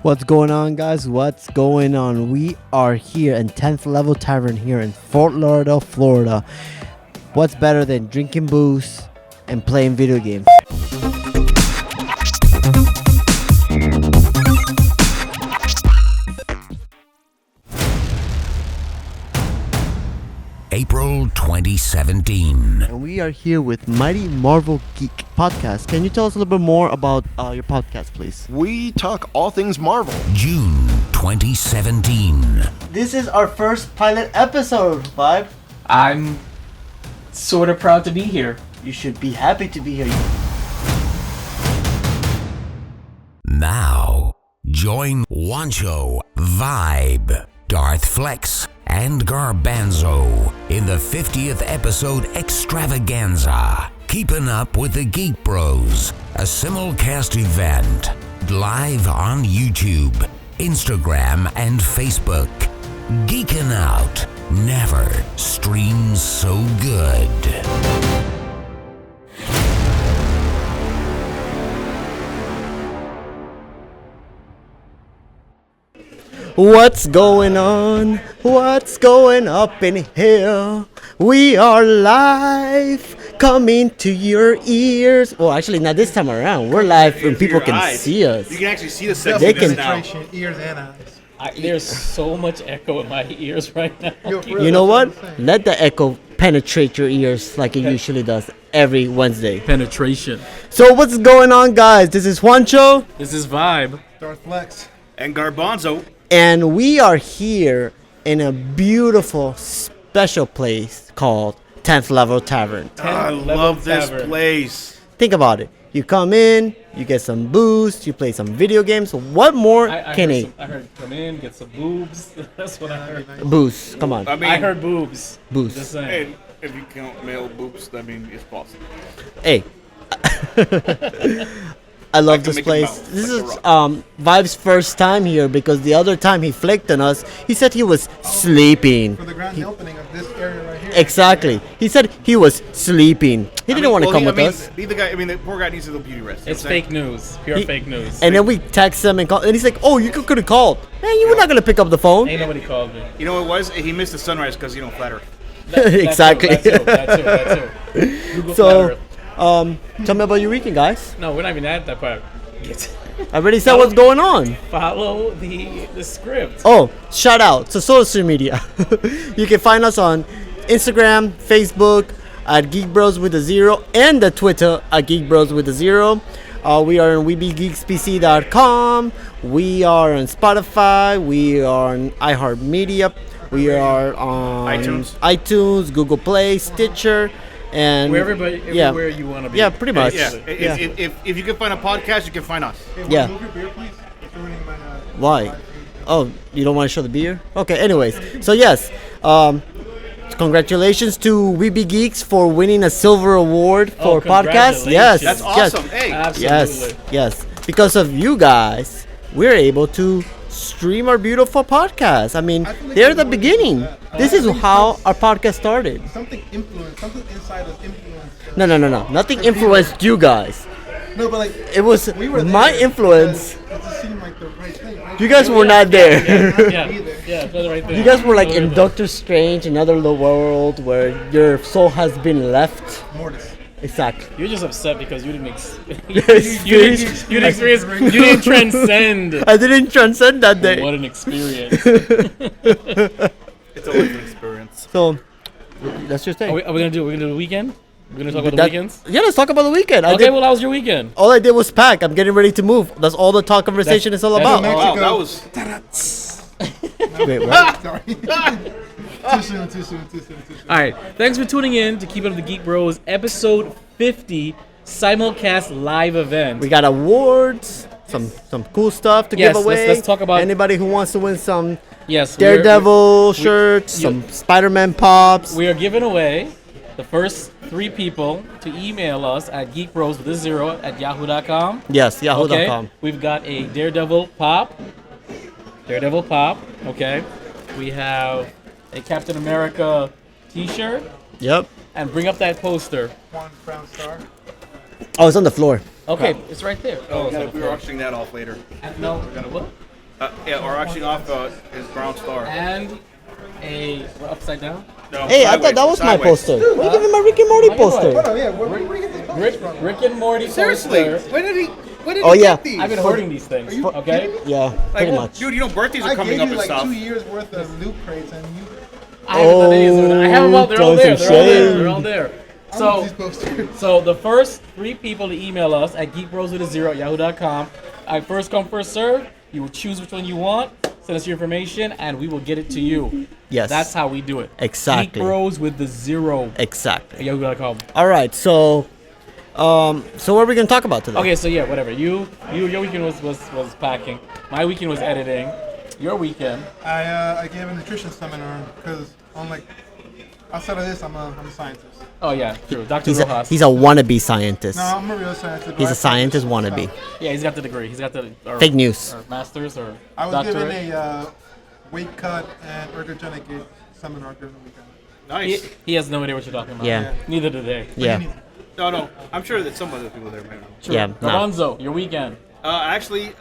What's going on, guys? What's going on? We are here in 10th Level Tavern here in Fort Lauderdale, Florida. What's better than drinking booze and playing video games? April 2017. And we are here with Mighty Marvel Geek Podcast. Can you tell us a little bit more about your podcast, please? We talk all things Marvel. June 2017. This is our first pilot episode, Vibe. I'm sort of proud to be here. You should be happy to be here. Now, join Wancho, Vibe, Darth Flex, and Garbanzo in the 50th episode extravaganza. Keeping Up with the Geek Bros, a Simulcast event, live on YouTube, Instagram, and Facebook. Geeking out never streams so good. What's going on? What's going up in here? We are live, coming to your ears. Well, actually, not this time around. We're live and people can see us. You can actually see the They sexiness can- now. Ears and eyes. There's so much echo in my ears right now. You know what? Let the echo penetrate your ears like it usually does every Wednesday. Penetration. So what's going on, guys? This is Juancho, This is Vibe. Darth Flex. And Garbanzo. and we are here in a beautiful, special place called 10th Level Tavern. I Level love this Tavern. place. Think about it. You come in, you get some booze, you play some video games. What more can I heard come in, get some boobs. That's what I heard. booze? Come on, I mean, I heard boobs. booze. Just saying. hey, if you count male boobs, I mean, it's possible. Hey. I love can this make it place. melt This like is a Vibe's first time here because the other time he flicked on us, he said he was sleeping. For the grand opening of this area right here. Exactly. He said he was sleeping. He didn't want to come with us. The poor guy needs a little beauty rest. It's fake news. Pure He- fake news. And then we text him and call, and he's like, "Oh, you could have called. Man, you were not gonna pick up the phone." Ain't nobody called me. You know what it was? He missed the sunrise because you don't flatter. Exactly. That too. Google So, Flat tell me about your weekend, guys. Earth. No, we're not even at that part. I already said what's going on. Follow the script. Oh, shout out to social media. You can find us on Instagram, Facebook at Geek Bros with a 0, and the Twitter at Geek Bros with a 0. We are on WeBeGeeksPC.com. We are on Spotify. We are on iHeartMedia. We are on iTunes, Google Play, Stitcher, and Everywhere you want to be. Yeah, pretty much. Yeah. Yeah. If you can find a podcast, you can find us. Hey, Yeah. Move your beer, please. It's ruining my, Why? Oh, you don't want to show the beer? Okay, anyways. So, yes. Congratulations to We Be Geeks for winning a silver award for podcast. Yes. congratulations. That's awesome. Hey. Absolutely. Yes. Because of you guys, we're able to stream our beautiful podcast. I mean, I feel like they're we the know beginning. that. This I is think how our podcast started. something influenced, something inside us influenced. No. Nothing influenced you guys. No, but like, It was we were my there influence. because It just seemed like the right thing, right? You guys were not there. Yeah, that's right there. You guys were like in Totally. Doctor Strange, another little world where your soul has been left. Mortis. Exactly. You're just upset because you didn't Yes, you didn't experience, you didn't transcend. I didn't transcend that day. What an experience. It's always an experience. So that's your Are thing. we gonna do the weekend? We're gonna talk about the That- weekends. Yeah, let's talk about the weekend. Okay, well, how was your weekend? All I did was pack. I'm getting ready to move. That's all the talk conversation is all that's about. amazing. Wow, that was. Wait, what? Sorry. Too soon. All right, thanks for tuning in to Keep It Up with the Geek Bros, episode 50, Simulcast live event. We got awards, some cool stuff to Yes, give away. let's talk about- anybody who wants to win some Yes, Daredevil shirts, you- some Spider-Man pops. We are giving away the first 3 people to email us at geekbros@yahoo.com. Yes, yahoo.com. Okay, we've got a Daredevil pop. Okay. We have a Captain America t-shirt. Yep. And bring up that poster. One brown star. Oh, it's on the floor. Okay, it's right there. Oh, it's on the We were floor. auctioning that off later. No, what? Yeah, or actually off his brown star. And a upside down. No, Hey, I thought that was my sideways. poster. Why you giving my Rick and Morty poster? Hold on, yeah. Where do you get this posters from? Rick and Morty. Seriously, poster. when did he? When did Oh, he yeah. get these? I've been hoarding these things. you Okay. kidding me? Yeah, pretty Like, much. dude, you know birthdays are I coming gave up you and like stuff. 2 years worth of loot crates, and you. I haven't done any of them. I have them all. They're all there. Don't They're all there. shame. They're all there. I want So, these posters. so the first 3 people to email us at geekbros@yahoo.com. First come, first serve. You will choose which one you want. Send us your information, and we will get it to you. Yes. That's how we do it. Exactly. Geekbros with the 0 Exactly. at yahoo.com. All right, so what are we gonna talk about today? Okay, so yeah, whatever. Your weekend was packing. My weekend was editing. Your weekend. I gave a nutrition seminar because I'm like, outside of this, I'm a scientist. Oh yeah, true. Dr. He's Rojas. a wannabe scientist. No, I'm a real scientist. but He's I a scientist practice wannabe. stuff. Yeah, he's got the degree. He's got the Fake news. or master's or I was doctorate. given a weight cut and ergogenic seminar during the weekend. Nice. He has no idea what you're talking about. Yeah. Neither do they. Yeah. No, I'm sure that some other people there might know. True. Yeah, nah. Garbanzo, your weekend. Actually,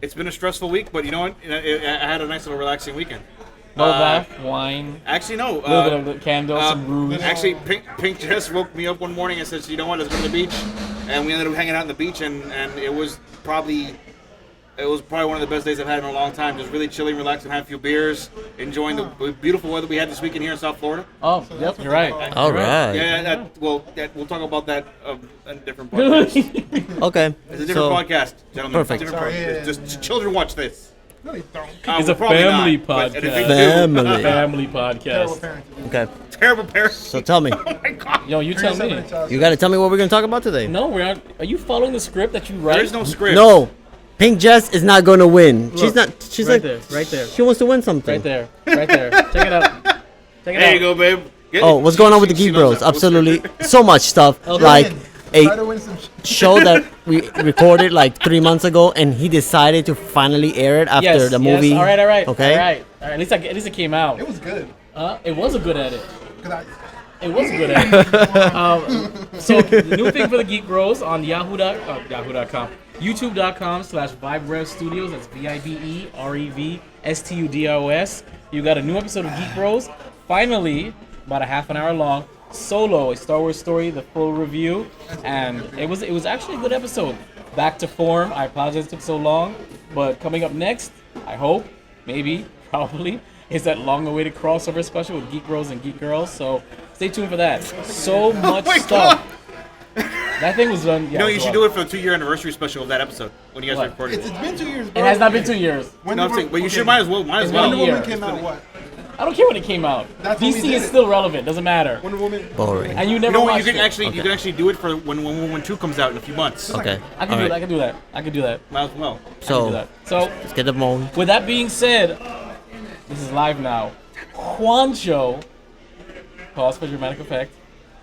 it's been a stressful week, but you know what? I had a nice little relaxing weekend. No bath, wine, Actually, no. a little bit of the candles, some rouge. Actually, Pink just woke me up one morning and said, "You know what? Let's go to the beach." And we ended up hanging out on the beach, and it was probably one of the best days I've had in a long time. Just really chilling, relaxing, having a few beers, enjoying the beautiful weather we had this weekend here in South Florida. Oh, yep, you're right. All You're right. Yeah, we'll talk about that in a different podcast. Okay. It's a different So podcast, gentlemen. Perfect. It's a different Sorry, podcast. Just children watch this. No, they don't. It's Well, a probably family not, but if they podcast. do- Family. Family Terrible podcast. parents. okay. Terrible parents. So tell me, Oh my God. Yo, you tell me. you gotta tell me what we're gonna talk about today. No, we're not. Are you following the script that you write? There's no script. No, Pink Jess is not gonna win. She's Look, not. She's right like there, right there. She wants to win something. Right there. Right there. Check it out. Check it out. There you go, babe. Get Oh, it. what's going on with the She Geek knows Bros? that. Absolutely, so much stuff. Okay. Like Try a to win some show that we recorded like 3 months ago, and he decided to finally air it after Yes, the movie. Yes. All right. Okay. All right. At least it came out. It was good. It was a good edit. 'Cause I, It was a good edit. So the new thing for the Geek Bros on yahoo.com, youtube.com/VibeRev Studios. That's VIBEREVSTUDIOS. You got a new episode of Geek Bros. Finally, about a half an hour long. Solo, a Star Wars story, the full review, and it was actually a good episode. Back to form. I apologize it took so long, but coming up next, I hope, maybe, probably, is that long-awaited crossover special with Geek Bros and Geek Girls. So stay tuned for that. So much my stuff. That thing was done. Yeah, You know, you should do it for the 2-year anniversary special of that episode when you guys What? recorded it's it. been 2 years. It has not been 2 years. When No, I'm did saying, but you okay. should might as well. It's Wonder been a year. Woman came out what? I don't care when it came out. That's when we DC did is it. still relevant. Doesn't matter. Wonder Woman. Boring. And you You never know what? watched You can it. actually you can actually do it for when 2 comes out in a few months. Okay. I can All do right. that. I can do that. I can do that. Might as well. I can do So that. So let's get the moment. with that being said, this is live now. Juancho, pause for dramatic effect.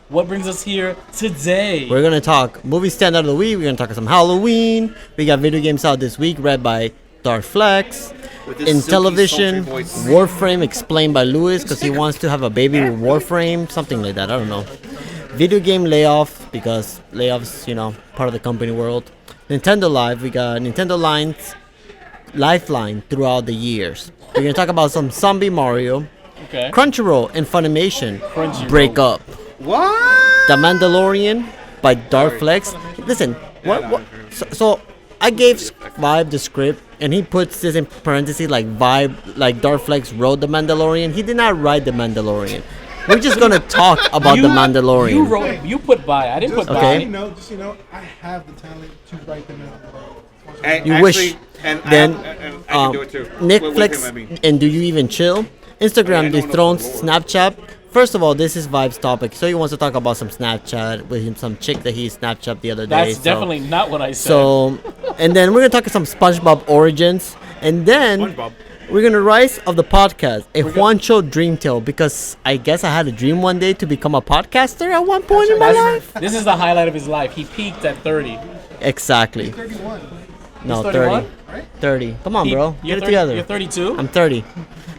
What brings us here today? We're gonna talk movie standout of the week. We're gonna talk some Halloween. We got video games out this week, read by Darth Flex. With this In silky, television, sultry voice. Warframe explained by Lewis because he wants to have a baby with Warframe, something like that. I don't know. Video game layoff because layoffs, part of the company world. Nintendo Live, we got Nintendo Lifeline throughout the years. We're gonna talk about some Zombie Mario, Okay. Crunchyroll and Funimation Crunchyroll. break up. What? The Mandalorian by Darth Flex. Listen, what? So I gave Vibe the script, and he puts this in parentheses like Darth Flex wrote the Mandalorian. He did not write the Mandalorian. We're just gonna talk about the Mandalorian. You put by. I didn't put Okay. by. Just so you know, I have the talent to write the Mandalorian. And You actually, wish. And Then I can do it too. With him, Netflix I mean. and Do You Even Chill? Instagram I don't know dethrones the Lord. Snapchat. First of all, this is Vibe's topic, so he wants to talk about some Snapchat with him, some chick that he Snapchat the other day. That's so- definitely not what I said. So, and then we're gonna talk some SpongeBob origins, and then SpongeBob. we're gonna rise of the podcast, a Juancho dream tale, because I guess I had a dream one day to become a podcaster at one point in my life. This is the highlight of his life. He peaked at 30. Exactly. 31. No, He's 30. 31? 30. Come on, He- bro. you're Get it 30 together. You're 32? I'm 30.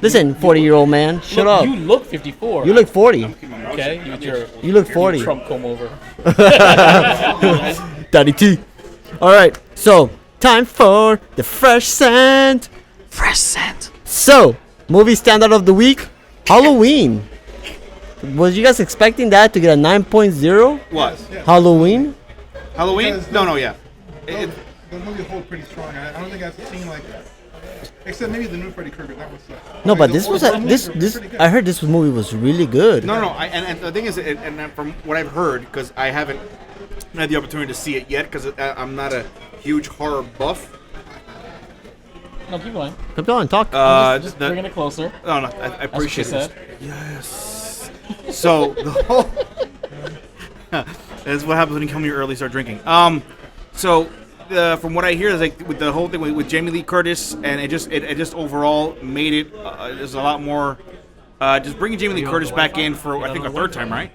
Listen, 40-year-old man, shut Look, up. You look 54. You look 40. Okay, You look 40. Trump comb over. Daddy T. All right, so Time for the fresh scent. Fresh scent. So, movie standout of the week, Halloween. Was you guys expecting that to get a 9.0? What? Yes. Halloween? Because No, yeah. The movie hold pretty strong. I don't think I've seen like, except maybe the new Freddy Krueger. That was. No, but the this old was a, movie this was this. pretty good. I heard this movie was really good. No. And the thing is, and from what I've heard, because I haven't had the opportunity to see it yet, because I'm not a huge horror buff. No, keep going. Come on, talk. Just bringing it closer. No, I That's what she appreciate said. it. Yes. So the whole that's what happens when you come here early, start drinking. So from what I hear, is like with the whole thing with Jamie Lee Curtis, and it just overall made it there's a lot more. Just bringing Jamie Lee Curtis back in for I think a third time, right?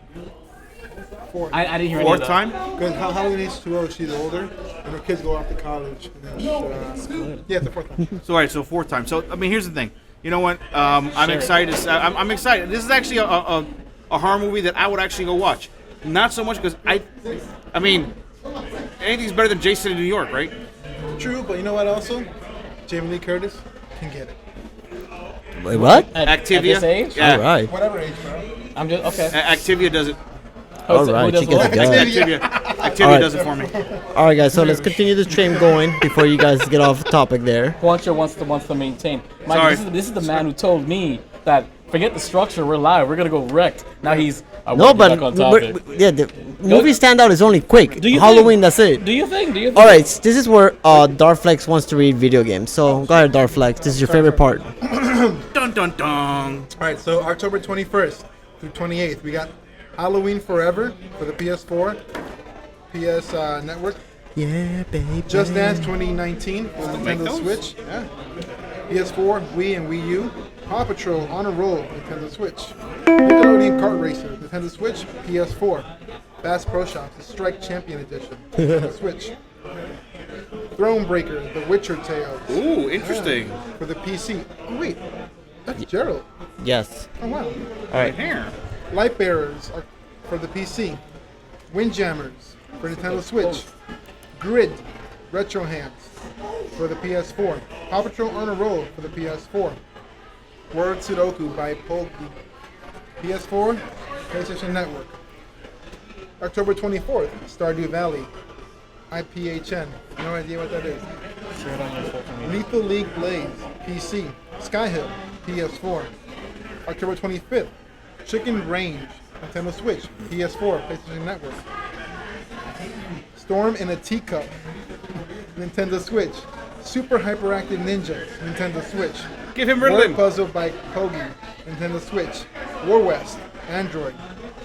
I didn't hear any Fourth of that. time. Because Halloween H2O, she's older, and her kids go off to college. And then, yeah, it's the fourth time. So all right, so fourth time. So I mean, here's the thing. You know what? I'm excited. I'm excited. This is actually a horror movie that I would actually go watch. Not so much because I mean, anything's better than Jason in New York, right? True, but you know what? Also, Jamie Lee Curtis can get it. Wait, what? At Activia. this age? Yeah. All right. Whatever age, bro. I'm just okay. Activia does it. All Who right. does She gets what? a gun. Activia All right. does it for me. All right, guys. So let's continue this train going before you guys get off topic there. Juancho wants to maintain. Mike, Sorry. this is the man who told me that forget the structure, we're live, we're gonna go wrecked. Now he's No, but back on topic. yeah, the movie standout is only quick. Do you Halloween, think- that's it. Do you think? All right, this is where Darflex wants to read video games. So go ahead, Darflex. This is your favorite part. Dun dun dun. All right, so October 21st through 28th, we got Halloween Forever for the PS4, PS Network. Yeah, baby. Just Dance 2019 for the make Nintendo those? Switch. Yeah. PS4, Wii, and Wii U. Paw Patrol on a Roll, Nintendo Switch. Nickelodeon Kart Racer, Nintendo Switch, PS4. Bass Pro Shops, the Strike Champion Edition, Nintendo Switch. Thronebreaker, The Witcher Tales. Ooh, interesting. For the PC. Oh, wait, that's Gerald. Yes. Oh, wow. All right. Here. Light Bearers for the PC. Windjammers for Nintendo Switch. Grid, Retro Hands for the PS4. Paw Patrol on a Roll for the PS4. Word Sudoku by Pogi. PS4, PlayStation Network. October 24th, Stardew Valley. IPHN. No idea what that is. Share it on your social media. Lethal League Blaze, PC. Skyhill, PS4. October 25th, Chicken Range, Nintendo Switch, PS4, PlayStation Network. Storm in a Teacup, Nintendo Switch. Super Hyperactive Ninja, Nintendo Switch. Give him Word Ritalin. Puzzle by Kogi, Nintendo Switch. War West, Android.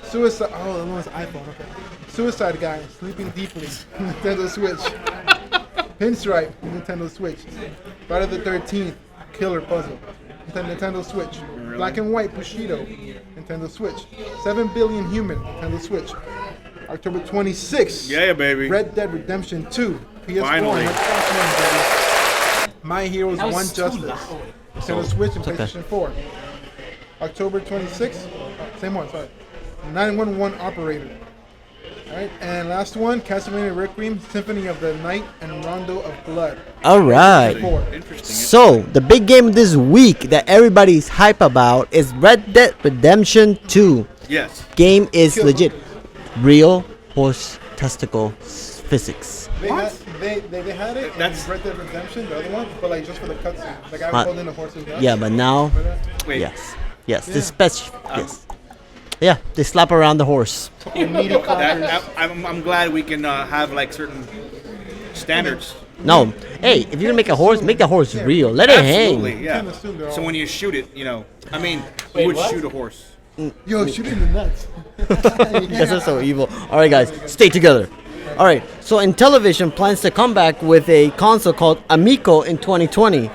Suicide. Oh, that one's iPhone. Okay. Suicide Guy, Sleeping Deeply, Nintendo Switch. Pinstripe, Nintendo Switch. Friday the 13th, Killer Puzzle, Nintendo Switch. Black and White Bushido, Nintendo Switch. 7 Billion Human, Nintendo Switch. October 26th, Yeah, baby. Red Dead Redemption 2, PS4. Finally. and Xbox One, baby. My Heroes That was 1 too Justice, loud. Nintendo Switch and okay. PlayStation 4. October 26th, same one, sorry. 911 Operator. Alright, and last one, Castlevania Requiem, Symphony of the Night, and Rondo of Blood. All right. 4. Interesting. So the big game this week that everybody's hype about is Red Dead Redemption 2. Yes. Game is legit. Real horse testicle physics. They had, they had it That's- in Red Dead Redemption, the other one, but like just for the cutscene. Like I Uh, was holding the horse's nuts. Yeah, but now, Wait. yes, this special, yes, yeah, they slap around the horse. Meaty cockers. I'm glad we can have like certain standards. No, hey, if you're gonna make a horse, make the horse real. Let it Absolutely, hang. yeah. Can't assume they're So all- when you shoot it, you know, I mean, Wait, who would what? shoot a horse? Yo, shoot it in the nuts. Guys are so evil. All right, guys, stay together. All right, so Intellivision plans to come back with a console called Amico in 2020.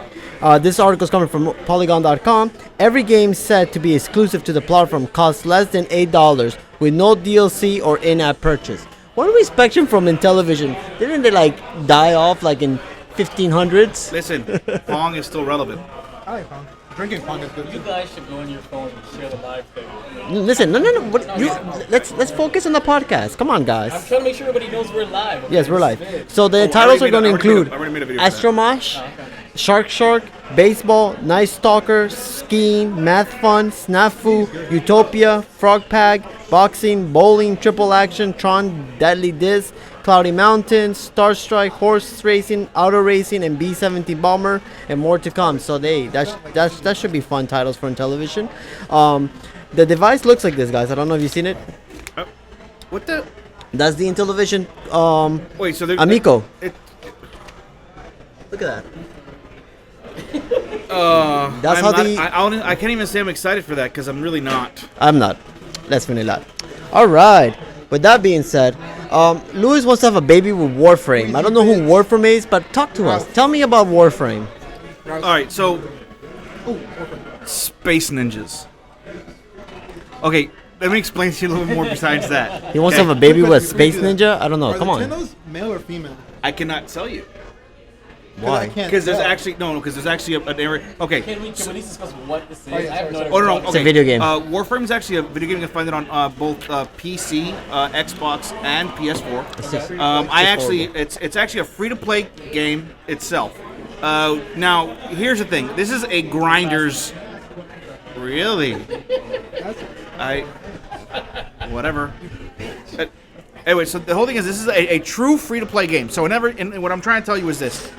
This article is coming from Polygon.com. Every game said to be exclusive to the platform costs less than $8 with no DLC or in-app purchase. What are we expecting from Intellivision? Didn't they like die off like in 1500s? Listen, Pong is still relevant. I like pong. Drinking pong is good. You guys should go on your phone and share the live thing. Listen, no. Let's focus on the podcast. Come on, I'm guys. trying to make sure everybody knows we're live. Yes, we're live. It's So the I titles are already going to made a- I include already made a video for that. Astromosh, Shark, Baseball, Night Stalker, Skiing, Math Fun, Snafu, Utopia, Frog Pack, Boxing, Bowling, Triple Action, Tron, Deadly Disc, Cloudy Mountain, Star Strike, Horse Racing, Auto Racing, and B-17 Bomber, and more to come. So that should be fun titles for television. The device looks like this, guys. I don't know if you've seen it. What the? That's the Intellivision Wait, so they're Amico. It, Look at that. That's how I can't even say I'm excited for that because I'm really not. I'm not. Definitely not. All right. With that being said, Louis wants to have a baby with Warframe. I don't know who Warframe is, but talk to us. Tell me about Warframe. All right, so Space Ninjas. Okay, let me explain to you a little bit more besides that. He wants to Okay? have a baby with a Space Ninja? I don't know. Are Come the on. Tennos male or female? I cannot tell you Why? because there's actually an area. Okay. Can we at least discuss what this is? yeah, I have no sorry. idea. Oh no, what no, it okay. a video game. Warframe is actually a video game you can find it on both PC, Xbox, and PS4. It's actually a free-to-play game itself. Now, here's the thing. This is a grinders. Really? Whatever. Anyway, so the whole thing is this is a true free-to-play game. So and what I'm trying to tell you is this.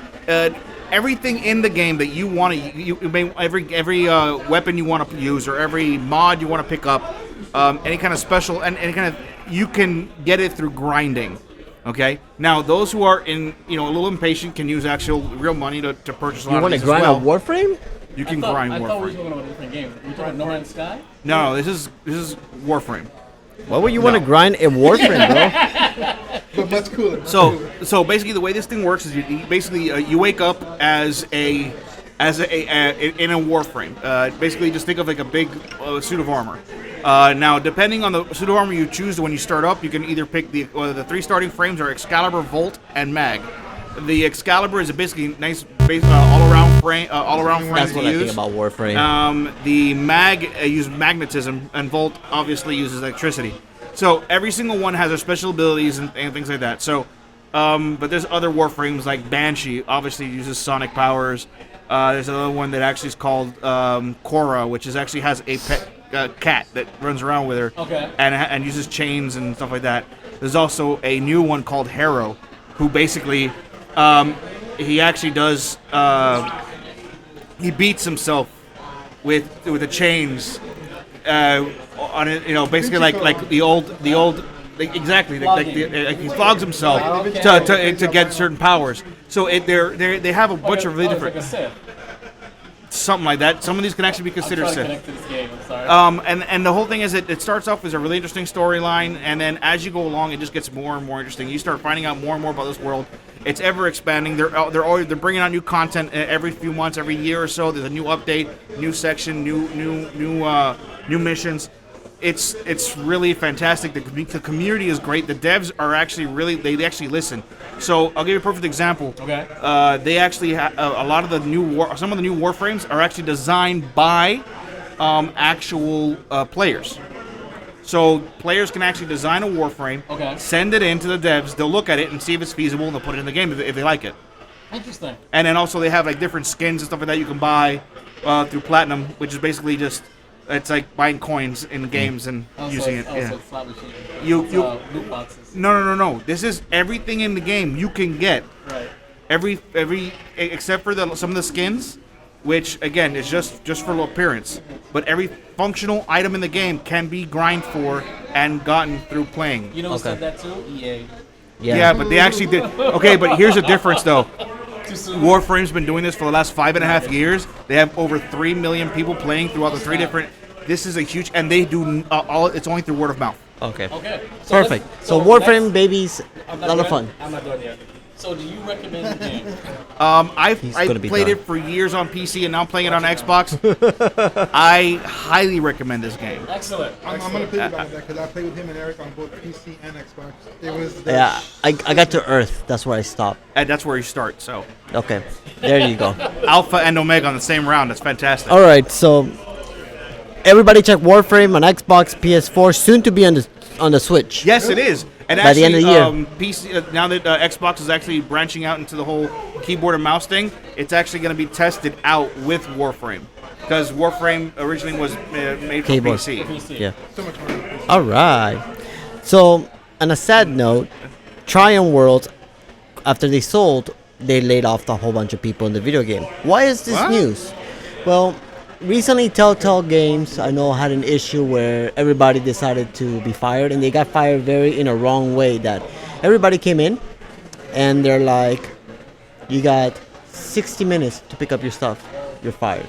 Everything in the game that you want to, every weapon you want to use or every mod you want to pick up, any kind of special and any kind of, you can get it through grinding. Okay. Now, those who are a little impatient can use actual real money to purchase a lot You of want to these grind as a well. Warframe? You can grind I thought we were Warframe. talking about a different game. Were you talking about No Man's Sky? No, this is Warframe. Why would you want to grind a Warframe, bro? But much cooler. So basically, the way this thing works is you wake up as in a Warframe. Basically, just think of like a big suit of armor. Now, depending on the suit of armor you choose when you start up, you can either pick the three starting frames are Excalibur, Volt, and Mag. The Excalibur is a basically nice all-around frame. That's to what I think use. about Warframe. The Mag uses magnetism, and Volt obviously uses electricity. So every single one has their special abilities and things like that. So, but there's other Warframes like Banshee, obviously uses sonic powers. There's another one that actually is called Korra, which actually has a pet cat that runs around with her, Okay. and uses chains and stuff like that. There's also a new one called Harrow, who basically he actually does he beats himself with the chains on it, basically like the old exactly like he flogs himself to get certain powers. So they have a bunch of really Like a different Sith. something like that. Some of these can actually be I'm considered trying to Sith. connect to this game. I'm sorry. And the whole thing is that it starts off as a really interesting storyline, and then as you go along, it just gets more and more interesting. You start finding out more and more about this world. It's ever expanding. They're bringing out new content every few months, every year or so. There's a new update, new section, new missions. It's really fantastic. The community is great. The devs are actually they actually listen. So I'll give you a perfect example. Okay. They actually a lot of the some of the new Warframes are actually designed by actual players. So players can actually design a Warframe, Okay. send it in to the devs. They'll look at it and see if it's feasible, and they'll put it in the game if they like it. Interesting. And then also they have like different skins and stuff like that you can buy through Platinum, which is basically just it's like buying coins in games and using it. Yeah. So it's slot machine. You- It's, you- loot boxes. No. This is everything in the game you can get. Right. Every except for some of the skins, which again is just for appearance. But every functional item in the game can be grind for and gotten through playing. You know who Okay. said that too? EA. Yeah, but they actually did. Okay, but here's the difference though. Too soon. Warframe's been doing this for the last 5.5 years. They have over 3 million people playing throughout the three different. This is a huge, and they do all. It's only through word of mouth. Okay. Okay. Perfect. let's- So let's- Warframe babies, a I'm not lot of done- fun. I'm not done yet. So do you recommend the game? I gonna be played done. it for years on PC and now I'm playing it on Xbox. I highly recommend this game. Excellent. I'm gonna piggyback on that because I played with him and Eric on both PC and Xbox. It was Yeah, I got to Earth. That's where I stopped. And that's where you start. So Okay, there you go. Alpha and Omega on the same round. That's fantastic. All right, so everybody check Warframe on Xbox, PS4, soon to be on the Switch. Yes, it is. And By the end of the year. PC, now that Xbox is actually branching out into the whole keyboard and mouse thing, it's actually going to be tested out with Warframe. Because Warframe originally was made for Keyboard. PC. Yeah. so much more. All right. So, on a sad note, Triumph World, after they sold, they laid off a whole bunch of people in the video game. Why is this What? news? Well, recently Telltale Games, I know, had an issue where everybody decided to be fired, and they got fired very in a wrong way. That everybody came in, and they're like, "You got 60 minutes to pick up your stuff. You're fired."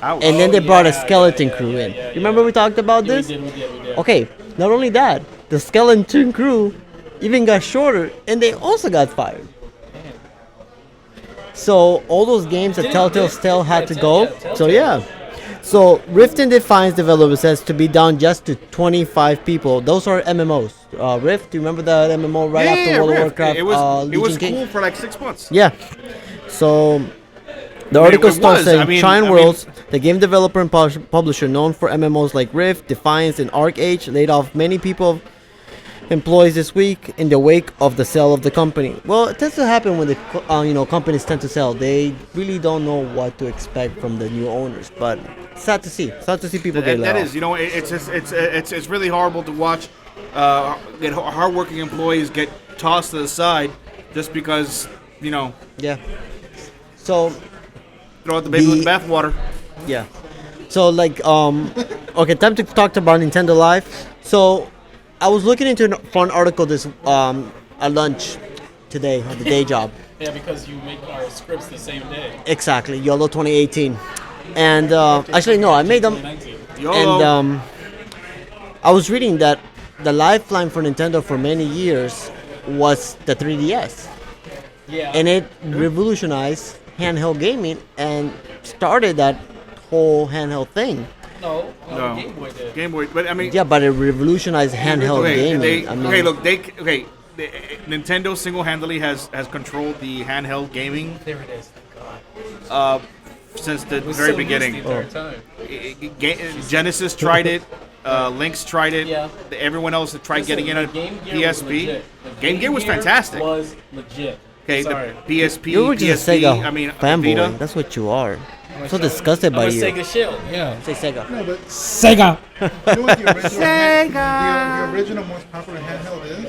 Ouch. And then they brought a yeah, skeleton crew in. You remember we talked about We this? did. Okay, not only that, the skeleton crew even got shorter, and they also got fired. So all those games that Telltale still had to go. So yeah. So Rift and Defiance developer says to be down just to 25 people. Those are MMOs. Rift, do you remember the MMO right after World of Rift. Warcraft? It was Legion King? cool for like 6 months. Yeah. So the mean, article it starts was. saying I mean- Triumph I mean- Worlds, the game developer and publisher known for MMOs like Rift, Defiance, and Arc-Age, laid off many people, employees this week in the wake of the sale of the company. Well, it tends to happen when the companies tend to sell. They really don't know what to expect from the new owners. But it's sad to see. Sad to see people get laid That off. is, it's really horrible to watch get hardworking employees get tossed to the side just because Yeah. So throw out the baby with the bathwater. yeah. So okay, time to talk about Nintendo Live. So I was looking into for an article at lunch today on the day job. Yeah, because you make our scripts the same day. Exactly, YOLO 2018. And actually no, I made them. 2019. YOLO. And I was reading that the lifeline for Nintendo for many years was the 3DS, Yeah. and it revolutionized handheld gaming and started that whole handheld thing. No, No. Game Boy did. Game Boy, but I mean, Yeah, but it revolutionized handheld gaming. Nintendo single-handedly has controlled the handheld gaming There it is. since the It was very so beginning. used the entire time. Genesis tried it. Lynx tried it. Yeah. Everyone else that tried getting in the on Game Gear was PSP. legit. The Game Gear was fantastic. Was legit. Okay, Sorry. the PSP, You were just a PSP. Sega I mean, fanboy. Vita. That's what you are. I'm so disgusted I'm by a you. Sega shield. Yeah. Say Sega. No, but Sega. you know what the original the original most popular handheld is?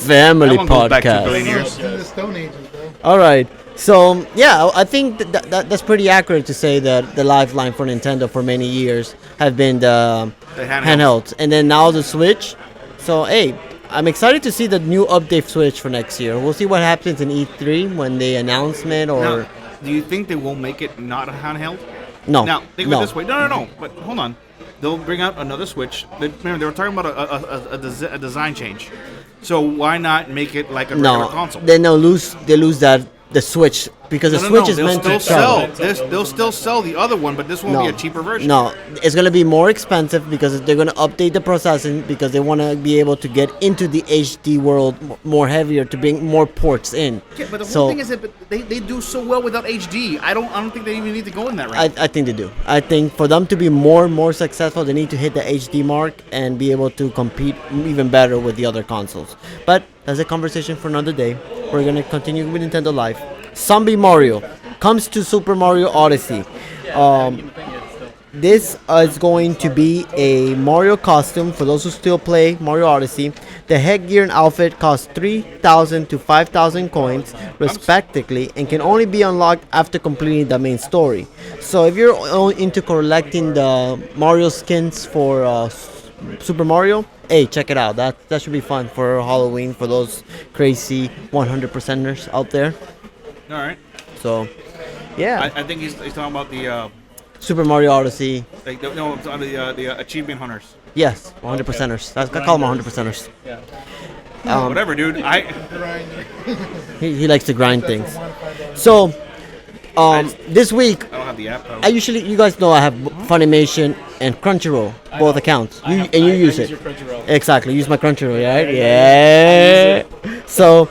Family That one goes back 2 podcast. billion No, years. it's in the Stone Ages, bro. All right. So yeah, I think that's pretty accurate to say that the lifeline for Nintendo for many years have been the handhelds. handhelds, and then now the Switch. So hey, I'm excited to see the new update Switch for next year. We'll see what happens in E3 when they announcement or Now, do you think they will make it not a handheld? no. Now, think no. of it this way. No. But hold on. They'll bring out another Switch. Remember, they were talking about a design change. So why not make it like a regular No, console? then they lose the Switch because the Switch is They'll meant to still travel. sell. They'll still sell the other one, but this won't be a cheaper version. No, it's gonna be more expensive because they're gonna update the processing because they want to be able to get into the HD world more heavier to bring more ports in. Yeah, but the So, whole thing is that they do so well without HD. I don't think they even need to go in that route. I think they do. I think for them to be more successful, they need to hit the HD mark and be able to compete even better with the other consoles. But that's a conversation for another day. We're gonna continue with Nintendo Live. Zombie Mario comes to Super Mario Odyssey. This is going to be a Mario costume for those who still play Mario Odyssey. The headgear and outfit cost 3,000 to 5,000 coins, respectively, and can only be unlocked after completing the main story. So if you're into collecting the Mario skins for Super Mario, hey, check it out. That should be fun for Halloween for those crazy 100%ers out there. All right. So, yeah, I think he's talking about the Super Mario Odyssey. the achievement hunters. Yes, 100 percenters. I call them 100 percenters. Yeah. Whatever, dude. Grinder. He likes to grind That's things. for $105. So, this week, I don't have the app. Though. you guys know I have Funimation and Crunchyroll, both accounts. You use it. Your Crunchyroll. Exactly, use my Crunchyroll, right? Yeah. So,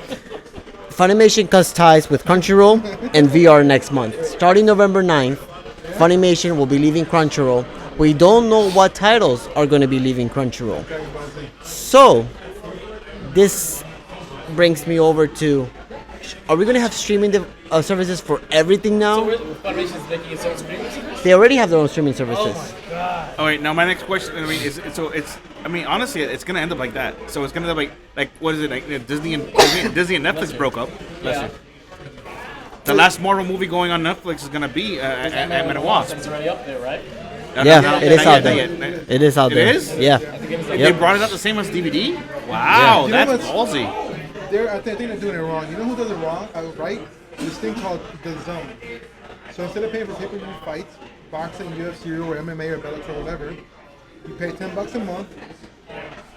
Funimation cuts ties with Crunchyroll and VR next month. Starting November 9th, Funimation will be leaving Crunchyroll. We don't know what titles are going to be leaving Crunchyroll. So, this brings me over to, are we going to have streaming services for everything now? So Funimation's making its own streaming service? They already have their own streaming services. Oh wait, now my next question. I mean, honestly, it's gonna end up like that. So it's gonna end up like what is it? Like Disney and Netflix broke up. Yeah. The last Marvel movie going on Netflix is gonna be Ant-Man and Wasp. It's already up there, right? Yeah, it is out there. It is out there. It is? Yeah. They Yep. brought it out the same as DVD. Wow, You know that's what's- ballsy. I think they're doing it wrong. You know who does it wrong? Right? This thing called The Zone. So instead of paying for pay-per-view fights, boxing, UFC, or MMA, or Bellator, or whatever, you pay $10 a month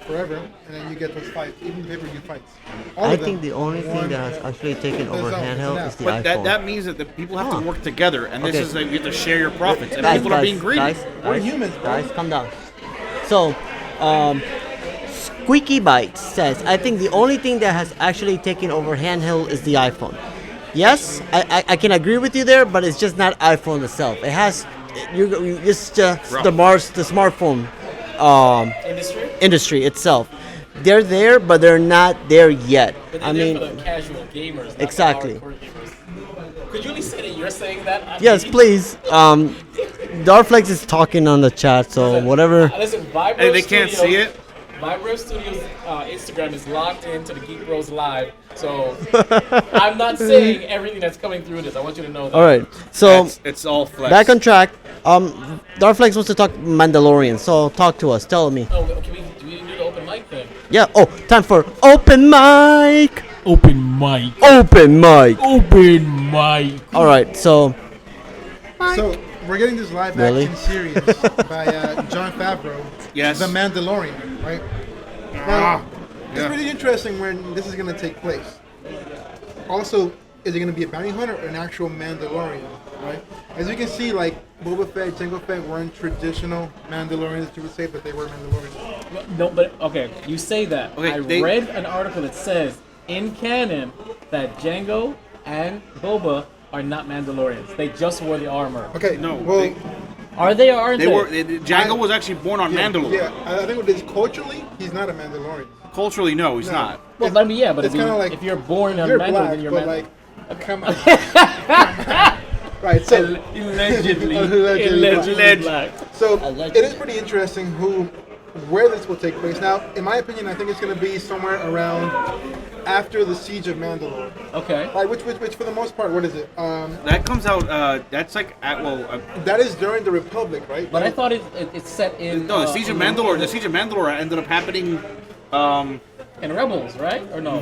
forever, and then you get those fights, even pay-per-view fights. All I of them. think the only thing that has actually taken over Zone, handheld it's is the But iPhone. that means that the people have Huh. to work together, and this Okay. is like you have to share your profits, and Guys, people are being greedy. We're humans, bro. Guys, calm down. So, Squeaky Bite says, I think the only thing that has actually taken over handheld is the iPhone. Yes, I can agree with you there, but it's just not iPhone itself. It has, it's just the smartphone industry itself. They're there, but they're not there yet. But I they're mean, for the casual gamers, not the exactly. hardcore gamers. Could you at least say that you're saying that? Yes, please. Darflex is talking on the chat, so whatever. Listen, Vibro Hey, they can't Studios- see it. Vibro Studios Instagram is locked into the Geek Bros Live, so I'm not saying everything that's coming through this. I want you to know that. All right, so It's all flex. back on track. Darflex wants to talk Mandalorian, so talk to us. Tell me. Oh, do we do the open mic thing? Yeah. Oh, time for open mic. Open mic. Open mic. Open mic. All right. So So we're getting this live Really? action series by Jon Favreau. Yes. The Mandalorian, right? Now, it's really interesting when this is going to take place. Also, is it going to be a bounty hunter or an actual Mandalorian, right? As you can see, like Boba Fett, Jango Fett weren't traditional Mandalorians, you would say, but they were Mandalorians. No, but okay, you say that. Okay, I they- read an article that says in canon that Django and Boba are not Mandalorians. They just wore the armor. Okay, No, well, Are they or aren't They they? were. Django was actually born on Mandalore. Yeah, I think it is culturally, he's not a Mandalorian. Culturally, no, he's No. not. Well, I mean, yeah, but It's kinda like, if you're born on You're Mandalore, black, then you're but Mandalore. like, come on. Right, so Allegedly. Allegedly black. So Allegedly. it is pretty interesting where this will take place. Now, in my opinion, I think it's going to be somewhere around after the Siege of Mandalore. Okay. Like which for the most part, what is it? That comes out. That's like That is during the Republic, right? But I thought it's set in. no, the Siege of Mandalore. The Siege of Mandalore ended up happening. in Rebels, right? Or no?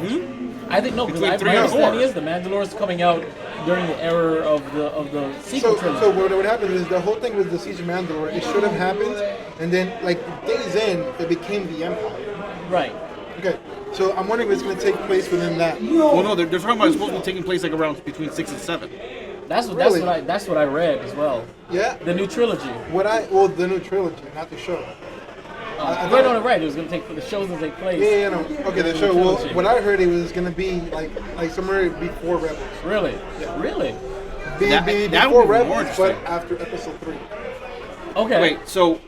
I think no, because Between my 3 and understanding 4. is the Mandalore is coming out during the era of the sequel So trilogy. what happened is the whole thing with the Siege of Mandalore, it should have happened, and then like days in, it became the Empire. Right. Okay, so I'm wondering if it's going to take place within that. Well, no, they're talking about it's supposed to be taking place like around between 6 and 7. Really? That's what I read as well. Yeah. The new trilogy. The new trilogy, not the show. I read on it right. It was gonna take the show's gonna take place. Yeah, no. Okay, the show. Well, Trilogy. what I heard, it was gonna be like somewhere before Rebels. Really? Really? That Before would be more Rebels, but interesting. after Episode 3. Okay. Wait, so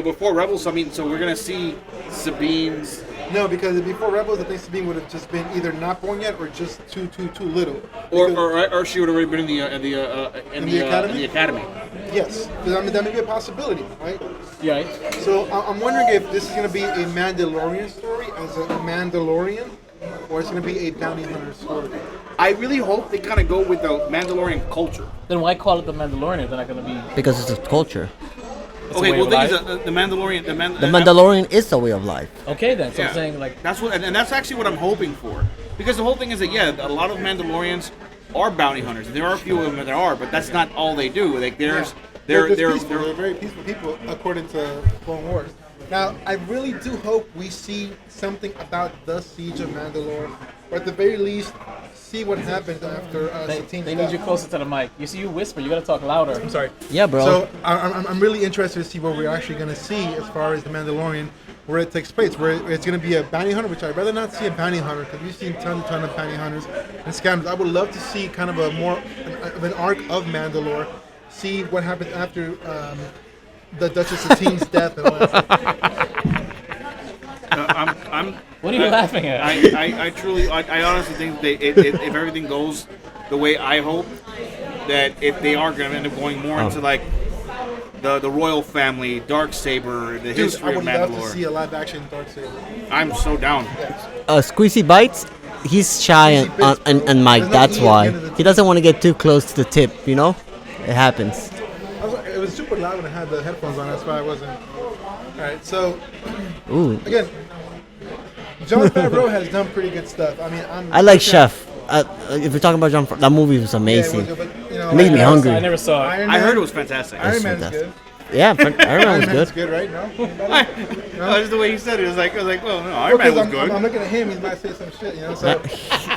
before Rebels, I mean, so we're gonna see Sabine's. No, because before Rebels, I think Sabine would have just been either not born yet or just too little. Or she would have already been in the academy? in the academy. Yes, 'cause, I mean that may be a possibility, right? Yeah. So I'm wondering if this is gonna be a Mandalorian story as a Mandalorian, or it's gonna be a bounty hunter story. I really hope they kind of go with the Mandalorian culture. Then why call it the Mandalorian if they're not gonna be? because it's a culture. It's a Okay, way well, of the thing life? is, the Mandalorian, The Mandalorian is a way of life. Okay then. So Yeah. I'm saying like. That's what, and that's actually what I'm hoping for, because the whole thing is that a lot of Mandalorians are bounty hunters. There are a few of them that are, but that's not all they do. Like they're peaceful. They're very peaceful people, according to Clone Wars. Now, I really do hope we see something about the Siege of Mandalore, or at the very least, see what happens after Satine's They death. need you closer to the mic. You see, you whisper. You gotta talk louder. I'm sorry. Yeah, bro. So I'm really interested to see what we're actually going to see as far as the Mandalorian, where it takes place, where it's going to be a bounty hunter, which I'd rather not see a bounty hunter, because we've seen ton of bounty hunters and scoundrels. I would love to see kind of a more of an arc of Mandalore, see what happens after the Duchess of Satine's death and all that. What are you laughing at? I honestly think that if everything goes the way I hope, that if they are going to end up going more into like the royal family, Darksaber, the Dude, history I of would love to Mandalore, see a live action Darksaber. I'm so down. Squeezy bites. He's shy Squeezy bits, bro. and Mike. There's no That's E at the why end of the he doesn't want to get too close to the tip. You know, it happens. It was super loud when I had the headphones on, that's why I wasn't. Alright, so, Ooh, again, Jon Favreau has done pretty good stuff. I mean, I like Chef. If we're talking about John, that movie was amazing. Yeah, but, you know, It made me hungry. I never saw it. Iron I Man, heard it was fantastic. Iron Man's fantastic. good. Yeah, Iron Man Iron was Man's good. good, right? No? No, just the way he said it, I was like, well, no, Iron Man was good. I'm looking at him, he might say some shit, you know? So,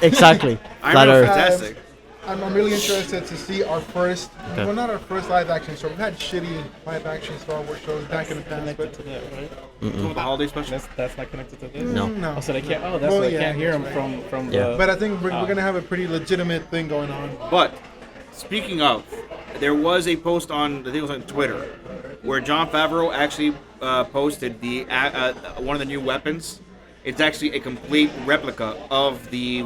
Exactly. Iron Flat Man was Earth. fantastic. I'm really interested to see our first, well, not our first live action show. We've had shitty live action Star Wars shows back in the past, but To that, right? The holiday special. That's not connected to this. No. no. Oh, so they can't. Oh, that's Well, why they yeah, can't hear him that's from Yeah. the. But I think we're going to have a pretty legitimate thing going on. But speaking of, there was a post on, I think it was on Twitter, where Jon Favreau actually posted the one of the new weapons. It's actually a complete replica of the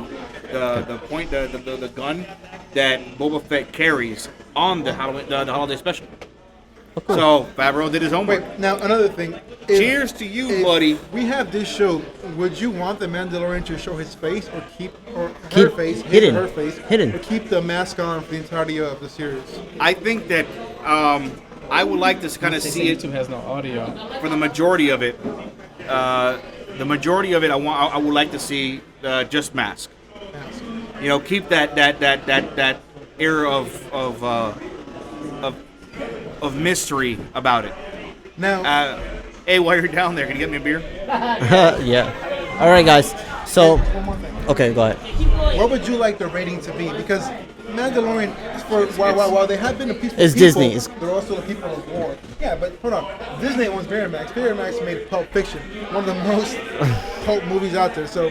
gun that Boba Fett carries on the Halloween, the holiday special. So Favreau did his homework. Wait, now another thing. Cheers to you, buddy. We have this show. Would you want the Mandalorian to show his face or keep her Keep face hidden. her face Hidden. or keep the mask on for the entirety of the series? I think that I would like to kind of They see say it YouTube has no audio. for the majority of it. The majority of it, I would like to see just mask. Mask. You know, keep that air of mystery about it. Now, Hey, while you're down there, can you get me a beer? Yeah. All right, guys. So, one more thing. okay, go ahead. What would you like the rating to be? Because Mandalorian, while they have been the peaceful It's people, Disney. they're also the people of war. Yeah, but hold on. Disney owns Miramax. Miramax made Pulp Fiction, one of the most pulp movies out there. So,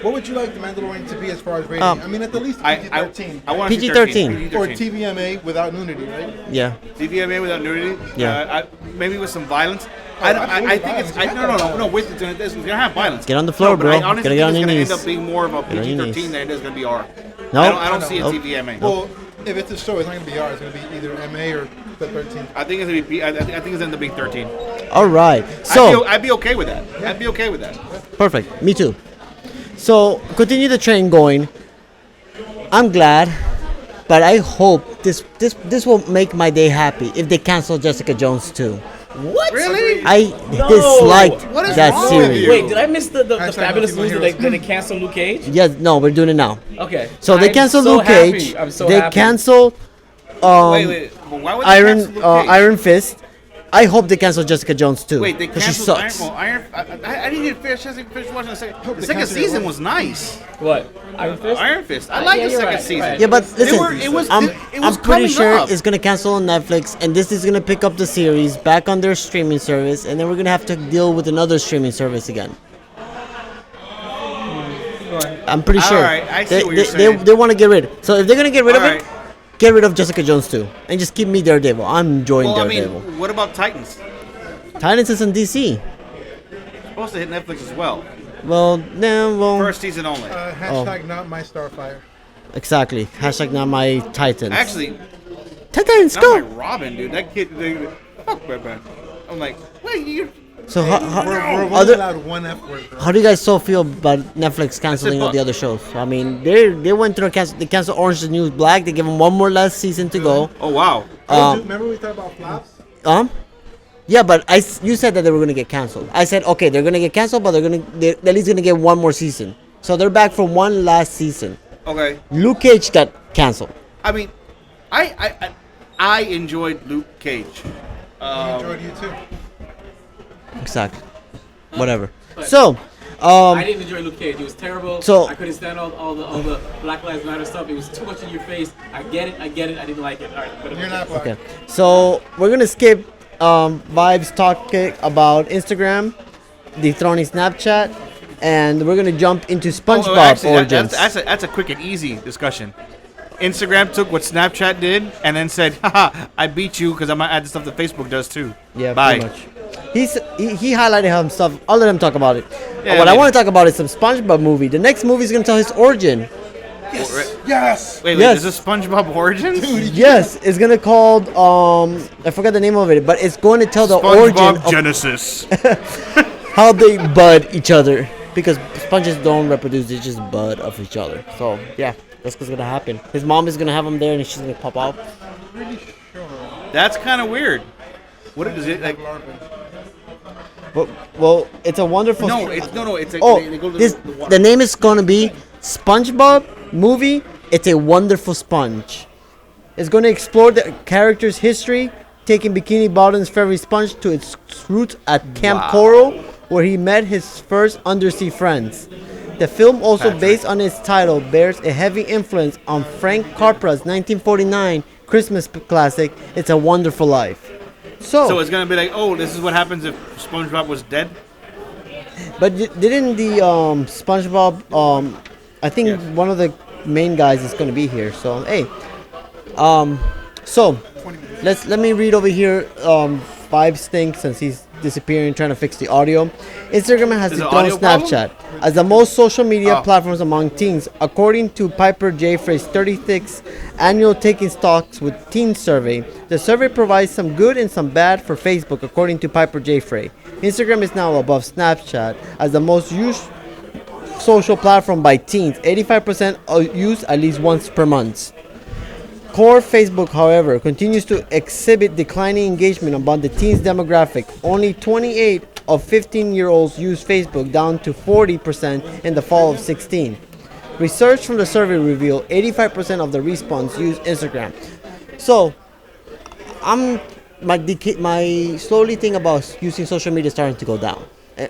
what would you like the Mandalorian to be as far as rating? I mean, at the least PG-13. I want PG-13. Or TVMA without nudity, right? Yeah. TVMA without nudity. Yeah. Maybe with some violence. absolutely I think it's violence. no. With it's gonna have violence. Get on the floor, but bro. I honestly Gotta get on think your it's knees. gonna end up being more of a Get on your PG-13 knees. than it is gonna be R. No. I don't see a Nope. TVMA. Well, if it's a show, it's not going to be R. It's going to be either MA or the 13. I think it's gonna be. I think it's gonna end up being 13. All right. So, I'd be okay with that. I'd be okay with that. perfect. Me too. So, continue the train going. I'm glad, but I hope this will make my day happy if they cancel Jessica Jones too. What? Really? I disliked What is that wrong with series. you? Wait, did I miss the Hashtag fabulous no news female that they heroes. canceled Luke Cage? Yes, no, we're doing it now. Okay. So they I'm canceled so Luke happy. Cage. I'm so they happy. cancel Wait. But why would they Iron cancel Luke Cage? Iron Fist. I hope they cancel Jessica Jones too. Wait, they because she canceled Iron. sucks. Well, Iron. I didn't even finish watching the second. The they second canceled it season once. was nice. What? Iron Fist? Iron Fist. I like Yeah, the you're second right, season. right. Yeah, but listen, it was I'm pretty coming sure up. it's gonna cancel on Netflix, and this is gonna pick up the series back on their streaming service, and then we're gonna have to deal with another streaming service again. I'm pretty sure. Alright, I see what you're they, saying. they want to get rid. So if they're gonna get rid of Alright. it, get rid of Jessica Jones too, and just keep me Daredevil. I'm enjoying Well, I Daredevil. mean, what about Titans? Titans is in DC. Supposed to hit Netflix as well. Well, no, well, First season only. Hashtag not my Starfire. exactly. Hashtag not my Titans. Actually, Titans not go. my Robin, dude. That kid, fuck Batman. I'm like, wait, you. So We're only other, allowed one F word, bro. how do you guys so feel about Netflix canceling all the other shows? I mean, they went through they canceled Orange is the New Black. They gave them one more last season to go. Oh wow. Remember we talked about flops? Yeah, but you said that they were gonna get canceled. I said okay, they're gonna get canceled, but they're at least gonna get one more season. So they're back for one last season. Okay. Luke Cage got canceled. I mean, I enjoyed Luke Cage. I enjoyed you too. Exactly. Whatever. So, I didn't enjoy Luke Cage. It was terrible. So- I couldn't stand all the Black Lives Matter stuff. It was too much in your face. I get it. I didn't like it. All right, put it You're in. not black. okay. So we're gonna skip Vibes talking about Instagram, dethroning Snapchat, and we're gonna jump into SpongeBob actually, origins. that's a quick and easy discussion. Instagram took what Snapchat did and then said, haha, I beat you because I'm going to add the stuff that Facebook does too. Yeah, Bye. pretty much. He highlighted some stuff. I'll let him talk about it. Yeah, what I maybe. want to talk about is some SpongeBob movie. The next movie is gonna tell his origin. Yes. Wait, Yes. is this SpongeBob Origins? Yes, it's gonna called I forgot the name of it, but it's going to tell the origin SpongeBob of Genesis. how they bud each other, because sponges don't reproduce; they just bud of each other. So yeah, that's what's gonna happen. His mom is gonna have him there, and she's gonna pop out. That's kind of weird. What is it like? But well, it's a wonderful. No, it's no. It's like Oh, they go to this the water. the name is gonna be SpongeBob movie. It's a wonderful sponge. It's gonna explore the character's history, taking Bikini Bottom's fairy sponge to its roots at Camp Coral, where he met his first undersea friends. The film, also based on its title, bears a heavy influence on Frank Capra's 1949 Christmas classic, It's a Wonderful Life. So it's gonna be like, oh, this is what happens if SpongeBob was dead. But didn't the SpongeBob? I think Yes. one of the main guys is going to be here. So hey, so let me read over here. Vibes thing, since he's disappearing, trying to fix the audio. Instagram has Is it dethroned audio problem? Snapchat as the most social media Oh. platforms among teens, according to Piper Jaffray's 36th annual Taking Stocks with Teens survey. The survey provides some good and some bad for Facebook, according to Piper Jaffray. Instagram is now above Snapchat as the most used social platform by teens. 85% are used at least once per month. Core Facebook, however, continues to exhibit declining engagement among the teens demographic. Only 28 of 15-year-olds use Facebook, down to 40% in the fall of 16. Research from the survey revealed 85% of the response use Instagram. So, my slowly thing about using social media is starting to go down.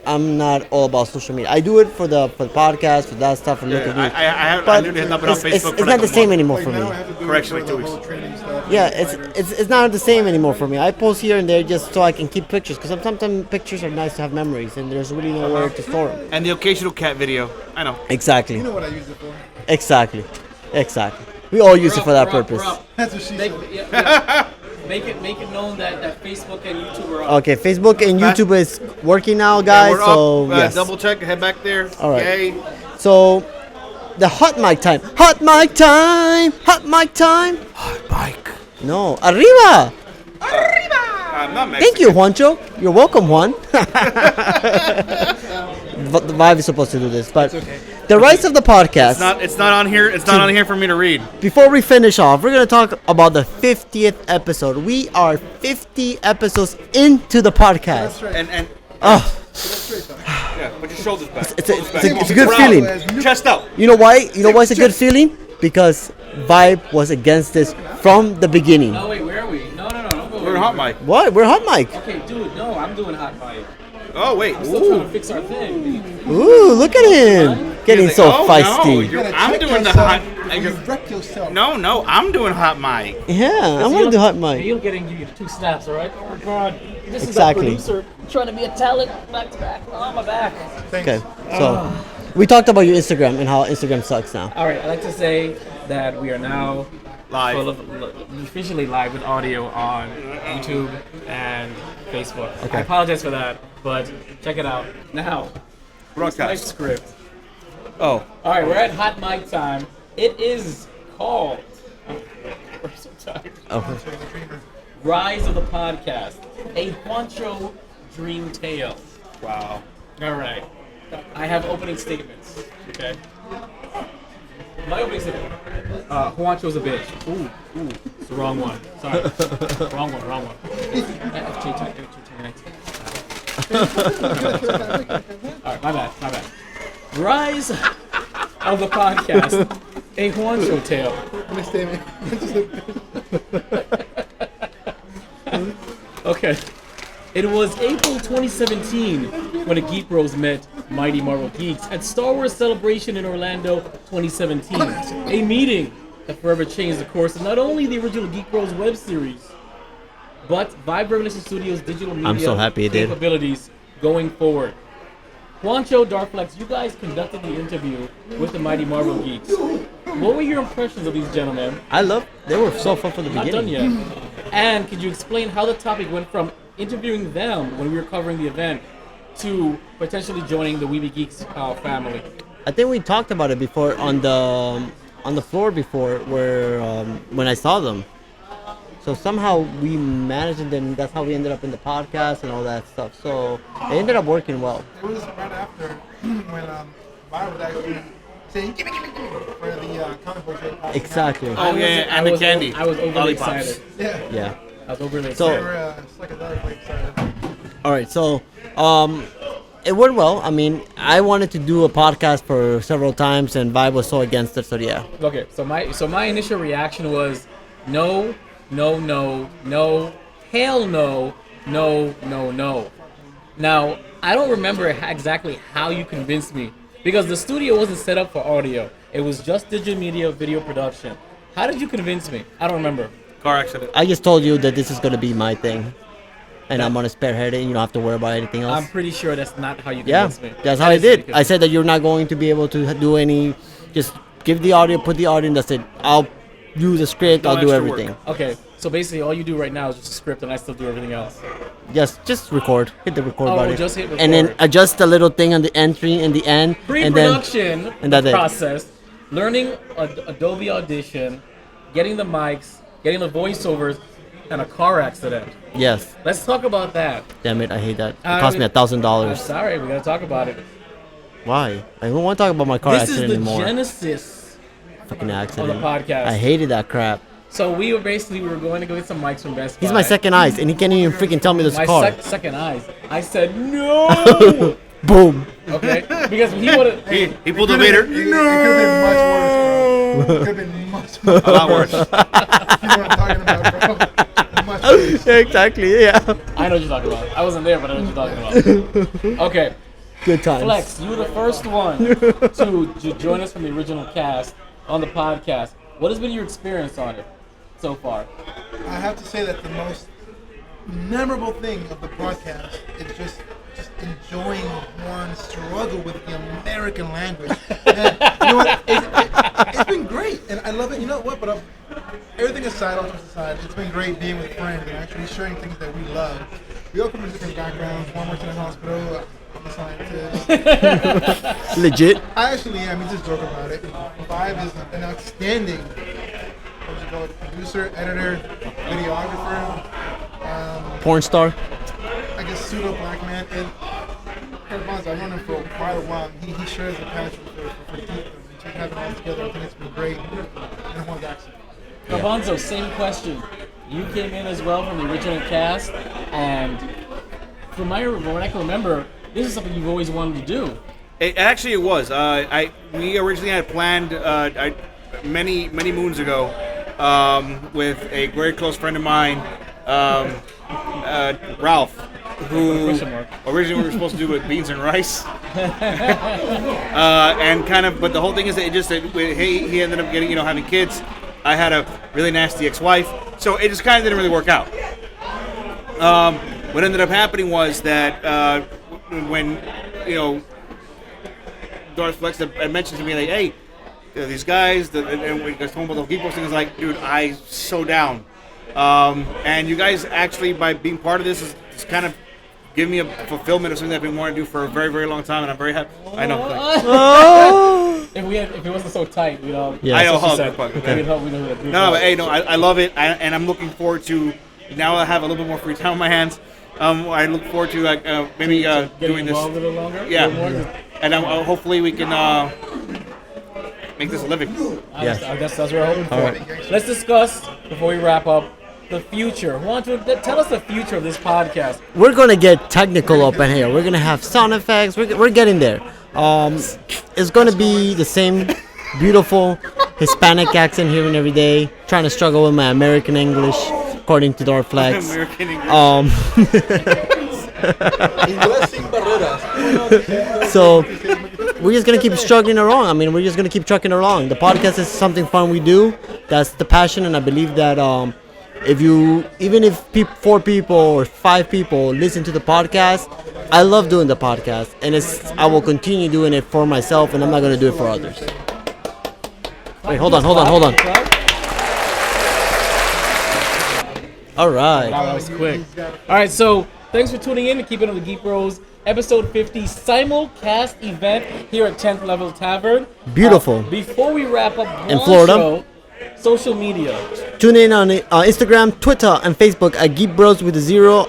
I'm not all about social media. I do it for the podcast, for that stuff, for look at me. I But literally have not been on it's Facebook for not like the a same month. anymore Like for now I me. have to do Correction, it like for 2 the weeks. whole training stuff. Yeah, it's not the same anymore for me. I post here and there just so I can keep pictures, because sometimes pictures are nice to have memories, and there's really nowhere to store them. And the occasional cat video. I know. Exactly, You know what I use it for? exactly. We all use it for that We're up, purpose. we're up. That's what she Make, said. yeah. Make it known that Facebook and YouTube are up. Okay, Facebook and Fast- YouTube is working now, Yeah, guys. we're So up. yes. Double check. Head back there. All right. Yay. So the hot mic time. Hot mic time. Hot mic time. Mike. No, arriba. I'm not Mexican. Thank you, Juancho. You're welcome, Juan. But the vibe is supposed to do this, but the rise of the podcast. It's not on here. It's not on here for me to read. Before we finish off, we're gonna talk about the 50th episode. We are 50 episodes into the podcast. That's right. And Oh, That's right, son. yeah, put your shoulders back. it's a good Proud. feeling. Chest out. You know why? You know why it's a good feeling? Because Vibe was against this from the beginning. No, wait, where are we? No. We're in hot mic. What? We're hot mic. Okay, dude, no, I'm doing hot mic. Oh wait. I'm still trying to fix our thing, dude. Ooh, look at him getting He's so like, oh, no, feisty. You gotta I'm check doing the yourself hot. before you wreck yourself. No, I'm doing hot mic. Yeah, I want to do hot mic. You're getting you 2 snaps, all right? Oh my God, this Exactly. is our producer trying to be a talent back to back. Oh my back. Thanks. Okay, so we talked about your Instagram and how Instagram sucks now. All right, I'd like to say that we are now Live. officially live with audio on YouTube and Facebook. Okay. I apologize for that, but check it out now. My Broadcast. script. Oh. All right, we're at hot mic time. It is called. We're so tired. Oh, Rise of the Podcast, a Juancho dream tale. Wow. All right, I have opening statements. Okay. My opening statement. Juancho's a bitch. Ooh, it's the wrong one. Sorry. wrong one. FJ All right, my bad. Rise of the Podcast, a Juancho tale. Understatement. Okay. It was April 2017 when the Geek Bros met Mighty Marvel Geeks at Star Wars Celebration in Orlando 2017. A meeting that forever changed the course of not only the original Geek Bros web series, but Vibe Revelation Studios' digital media I'm so happy it did. capabilities going forward. Juancho, Darflex, you guys conducted the interview with the Mighty Marvel Geeks. What were your impressions of these gentlemen? They were so fun from the Not done beginning. yet. And could you explain how the topic went from interviewing them when we were covering the event to potentially joining the Weeby Geeks family? I think we talked about it before on the floor before, where when I saw them. So somehow we managed it, and that's how we ended up in the podcast and all that stuff. So it ended up working well. It was right after when Bob was actually saying, gimme, gimme, gimme, for the comic book show. Exactly. Oh yeah, and the candy. I was overly Lollipops. excited. Yeah. Yeah. I was overly So- They excited. were psychedelically excited. All right. So it went well. I mean, I wanted to do a podcast for several times, and Vibe was so against it. So yeah. Okay, so my initial reaction was no, no, no, no, hell no, no, no, no. Now, I don't remember exactly how you convinced me because the studio wasn't set up for audio. It was just digital media video production. How did you convince me? I don't remember. Car accident. I just told you that this is gonna be my thing, and I'm gonna spearhead it. And you don't have to worry about anything else. I'm pretty sure that's not how you Yeah, convinced me. that's how I did. I said that you're not going to be able to do any. Just give the audio, put the audio, and that's it. I'll use the script. No I'll do extra work. everything. Okay, so basically all you do right now is just a script and I still do everything else. Just record. Hit the record Oh, button. just hit And then record. adjust the little thing on the entry in the end. And then Pre-production and that's it. process, learning Adobe Audition, getting the mics, getting the voiceovers, and a car accident. yes. Let's talk about that. Damn it, I hate that. It I cost me mean- I'm $1,000. sorry, we gotta talk about it. Why? I don't want to talk about my car This is accident the anymore. genesis Fucking accident. of the podcast. I hated that crap. So we were going to go get some mics from Best Buy. He's my second eyes, and he can't even freaking tell me this My car. second eyes. I said no. Boom. Okay, because he would have. He pulled the meter. It could have been much worse. A lot worse. You know what I'm talking about, bro. Much worse. Exactly. Yeah. I know what you're talking about. I wasn't there, but I know what you're talking about. Okay, Good times. Flex, you were the first one to join us from the original cast on the podcast. What has been your experience on it so far? I have to say that the most memorable thing of the podcast is just enjoying Juan's struggle with the American language. And you know what? It's been great, and I love it. You know what? But everything aside, all jokes aside, it's been great being with friends and actually sharing things that we love. We all come from different backgrounds. One works in a hospital. I'm a scientist. Legit. I actually am. We just joke about it. Vibe is an outstanding what's it called? Producer, editor, videographer. Porn star. I guess pseudo black man. And Bonzo, I've known him for quite a while. He shares a passion for geekdom. And just having it all together, I think it's been great. And Juan's accent. Garbanzo, same question. You came in as well from the original cast, and from what I can remember, this is something you've always wanted to do. Actually, it was. We originally had planned many moons ago with a very close friend of mine, Ralph, who Question mark. originally we were supposed to do with beans and rice, and kind of. But the whole thing is that he ended up getting having kids. I had a really nasty ex-wife, so it just kind of didn't really work out. What ended up happening was that when Darth Flex had mentioned to me, like, hey, these guys, and we guys told him about the Geek Bros thing, is like, dude, I so down. And you guys actually, by being part of this, is kind of giving me a fulfillment of something that I've been wanting to do for a very, very long time, and I'm very happy. I know. If it wasn't so tight, Yeah. I know That's what how she to fuck. said. Okay. We'd help, we know who that group No, was. but hey, no, I love it, and I'm looking forward to, now I have a little bit more free time on my hands. I look forward to maybe Getting doing this. involved a little longer. Yeah. A little more? And hopefully we can make this a living. Yes. I guess that's what we're hoping for. All right. Let's discuss, before we wrap up, the future. Juan, tell us the future of this podcast. We're gonna get technical up in here. We're gonna have sound effects. We're getting there. It's gonna be the same beautiful Hispanic accent hearing every day. Trying to struggle with my American English, according to Darth Flex. American English. Inglés sin barreras. So we're just gonna keep struggling along. I mean, we're just gonna keep trucking along. The podcast is something fun we do. That's the passion, and I believe that even if 4 people or 5 people listen to the podcast, I love doing the podcast, and I will continue doing it for myself, and I'm not gonna do it for others. Wait, hold on. All right. Wow, that was quick. All right, so thanks for tuning in to Keepin' Up with Geek Bros, episode 50 simulcast event here at 10th Level Tavern. Beautiful. Before we wrap up In one Florida. show, social media. Tune in on Instagram, Twitter, and Facebook at Geek Bros with a 0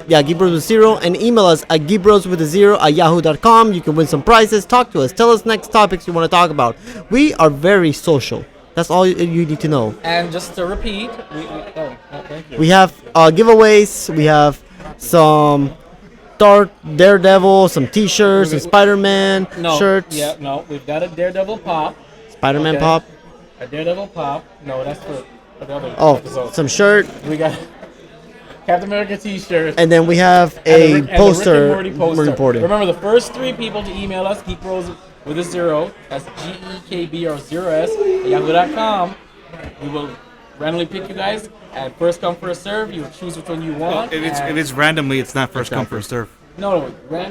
Geek Bros with 0, and email us at geekbros@yahoo.com. You can win some prizes. Talk to us. Tell us next topics you want to talk about. We are very social. That's all you need to know. And just to repeat, thank you. We have giveaways. We have some Daredevil, some T-shirts, some Spider-Man shirts. Yeah, no, we've got a Daredevil pop. Spider-Man Okay. pop. A Daredevil pop. No, that's for the other Oh, episode. some shirt. We got Captain America T-shirt. And then we have and a the Rick and poster. Morty poster. Reporting. Remember, the first 3 people to email us, Geek Bros with a 0, that's GEKB or 0S at yahoo.com. We will randomly pick you guys, and first come, first serve. You choose which one you want. If it's randomly, it's not first come, first serve. No, wait.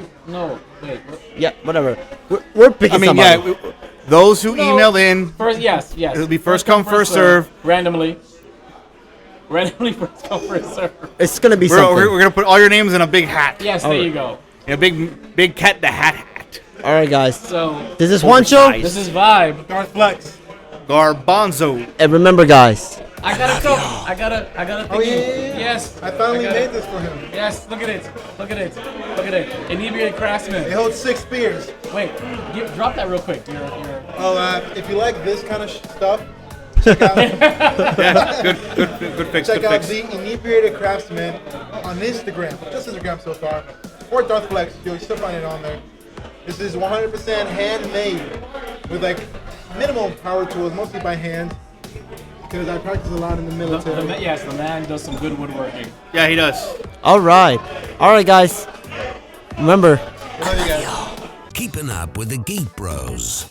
Yeah, whatever. We're picking I mean, somebody. yeah, those who emailed in, First, yes. it'll be first come, first serve. Randomly, first come, first serve. It's gonna be We're something. gonna put all your names in a big hat. Yes, there you go. In a big cat the hat. All right, guys. So, This is one show, Oversized. this is Vibe. Darth Flex. Garbanzo. and remember, guys. I gotta go. I gotta Oh, thingy. yeah. Yes. I finally got it. made this for him. Yes, look at it. Inebriated It Craftsman. holds 6 beers. Wait, drop that real quick. You're Oh, if you like this kind of stuff, check out, Yeah, good fix. check Good out fix. the Inebriated Craftsman on Instagram. Just Instagram so far. Or Darth Flex. You'll still find it on there. This is 100% handmade with like minimal power tools, mostly by hand. Because I practice a lot in the military. yes, the man does some good woodworking. Yeah, he does. All right, guys. Remember, Love you guys. Keeping up with the Geek Bros.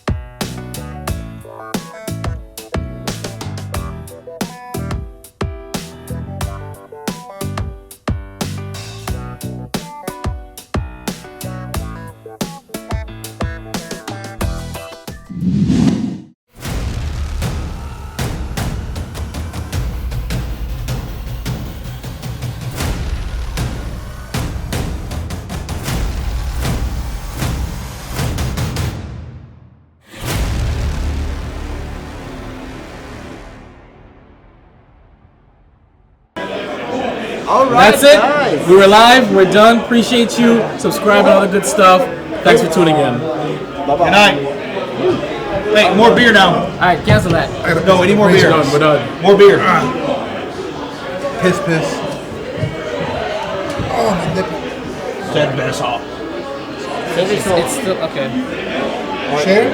all right, That's it. guys. We were live. We're done. Appreciate you. Subscribe and all the good stuff. Thanks for tuning in. Good night. Wait, more beer now. All right, cancel that. No, we need more beer. We're done. More beer. Piss. Oh, my nipple. Said best off. It's still okay. Share?